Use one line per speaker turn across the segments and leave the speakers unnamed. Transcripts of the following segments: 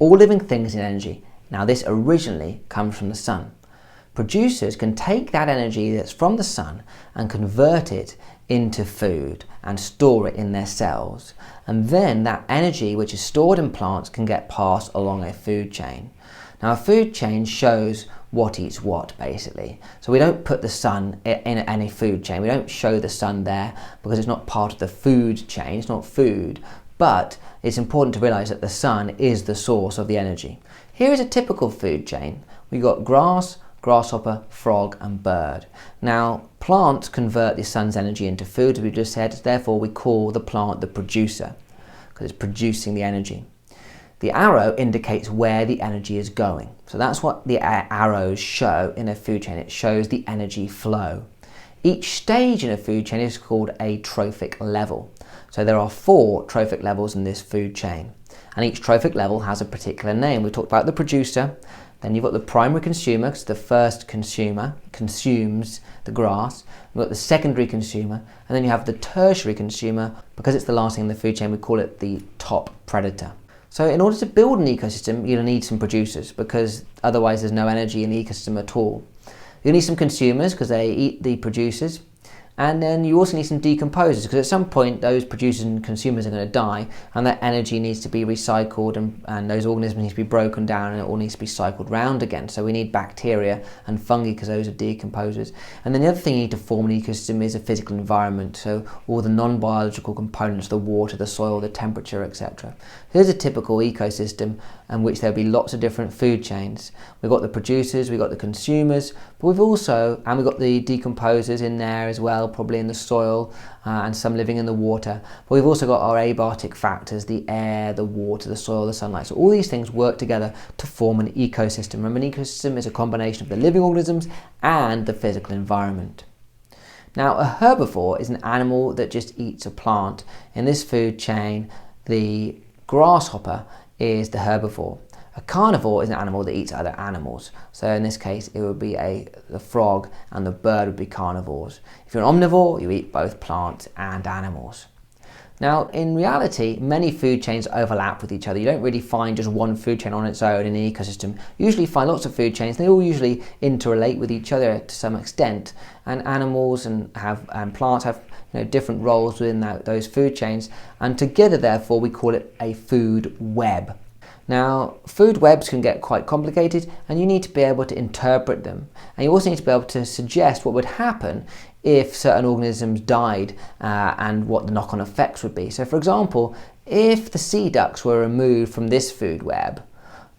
All living things need energy. Now this originally comes from the sun. Producers can take that energy that's from the sun and convert it into food and store it in their cells. And then that energy which is stored in plants can get passed along a food chain. Now a food chain shows what eats what, basically. So we don't put the sun in any food chain. We don't show the sun there because it's not part of the food chain, it's not food. But it's important to realise that the sun is the source of the energy. Here is a typical food chain. We've got grass, grasshopper, frog and bird. Now plants convert the sun's energy into food, as we just said, therefore we call the plant the producer because it's producing the energy. The arrow indicates where the energy is going. So that's what the arrows show in a food chain. It shows the energy flow. Each stage in a food chain is called a trophic level. So there are 4 trophic levels in this food chain. And each trophic level has a particular name. We talked about the producer, then you've got the primary consumer, because the first consumer consumes the grass. You've got the secondary consumer, and then you have the tertiary consumer. Because it's the last thing in the food chain, we call it the top predator. So in order to build an ecosystem, you'll need some producers, because otherwise there's no energy in the ecosystem at all. You'll need some consumers, because they eat the producers. And then you also need some decomposers, because at some point those producers and consumers are going to die, and that energy needs to be recycled, and those organisms need to be broken down, and it all needs to be cycled round again. So we need bacteria and fungi, because those are decomposers. And then the other thing you need to form an ecosystem is a physical environment, so all the non-biological components, the water, the soil, the temperature, etc. Here's a typical ecosystem in which there'll be lots of different food chains. We've got the producers, we've got the consumers, but we've got the decomposers in there as well, probably in the soil, and some living in the water. But we've also got our abiotic factors, the air, the water, the soil, the sunlight. So all these things work together to form an ecosystem. Remember, an ecosystem is a combination of the living organisms and the physical environment. Now, a herbivore is an animal that just eats a plant. In this food chain, the grasshopper is the herbivore. A carnivore is an animal that eats other animals. So in this case, it would be the frog, and the bird would be carnivores. If you're an omnivore, you eat both plants and animals. Now, in reality, many food chains overlap with each other. You don't really find just one food chain on its own in an ecosystem. You usually find lots of food chains. They all usually interrelate with each other to some extent. And animals and plants have different roles within those food chains. And together, therefore, we call it a food web. Now, food webs can get quite complicated, and you need to be able to interpret them. And you also need to be able to suggest what would happen if certain organisms died, and what the knock-on effects would be. So for example, if the sea ducks were removed from this food web,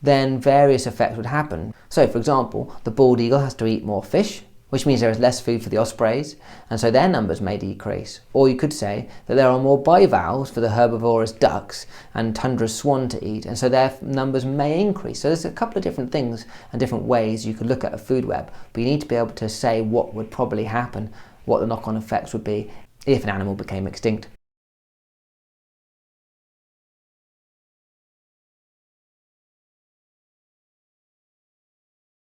then various effects would happen. So for example, the bald eagle has to eat more fish, which means there is less food for the ospreys, and so their numbers may decrease. Or you could say that there are more bivalves for the herbivorous ducks and tundra swan to eat, and so their numbers may increase. So there's a couple of different things and different ways you could look at a food web, but you need to be able to say what would probably happen, what the knock-on effects would be if an animal became extinct.